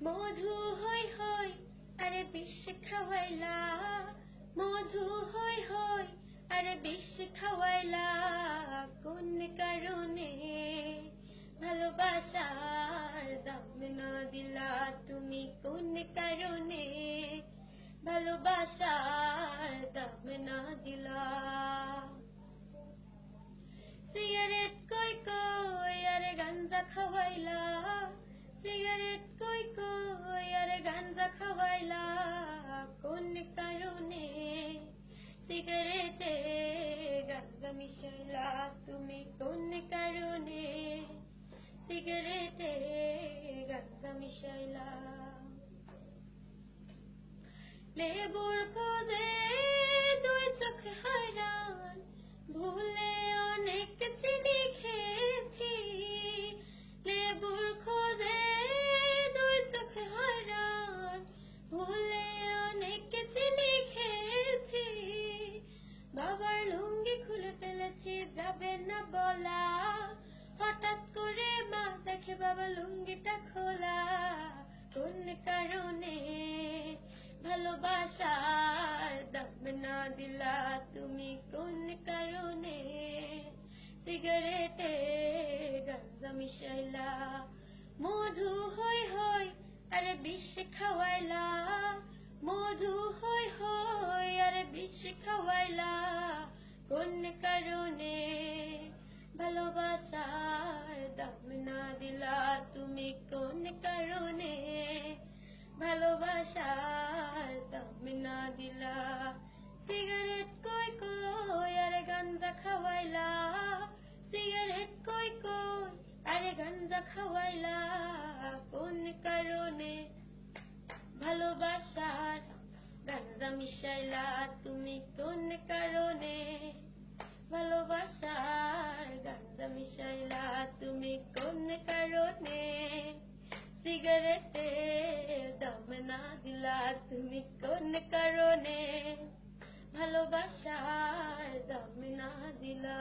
মধু হই হই আরে বিষ খাওয়াইলা, মধু হই হই আরে বিষ খাওয়াইলা, কোন কারণে ভালোবাসার দাম না দিলা তুমি, কোন কারণে ভালোবাসার দাম না দিলা। সিগারেট কই কই আরে গাঞ্জা খাওয়াইলা, সিগারেট কই কই আরে গাঞ্জা খাওয়াইলা, কোন কারণে সিগারেটে গাঞ্জা মিশাইলা তুমি, কোন কারণে সিগারেটে গাঞ্জা মিশাইলা। লেবুর খোঁজে দুই চোখ হায়রান, ভুলে অনেক চিনি খেয়েছি। লেবুর খোঁজে দুই চোখ হায়রান, ভুলে অনেক চিনি খেয়েছি। বাবার লুঙ্গি খুলে ফেলেছি যাবে না বলা, হঠাৎ করে মা দেখে বাবা লুঙ্গিটা খোলা, কোন কারণে ভালোবাসার দাম না দিলা তুমি, কোন কারণে সিগারেটে গাঞ্জা মিশাইলা। মধু হই হই আরে বিষ খাওয়াইলা, মধু হই হই আরে বিষ খাওয়াইলা, কোন কারণে ভালোবাসার দাম না দিলা তুমি, কোন কারণে ভালোবাসার দাম না দিলা। সিগারেট কই কই আরে গাঞ্জা খাওয়াইলা, সিগারেট কই কই আরে গাঞ্জা খাওয়াইলা, কোন কারণে ভালোবাসার গাঞ্জা মিশাইলা তুমি, কোন কারণে ভালোবাসার গাঞ্জা মিশাইলা তুমি, কোন কারণে সিগারেটে দাম না দিলা তুমি, কোন কারণে ভালোবাসার দাম না দিলা।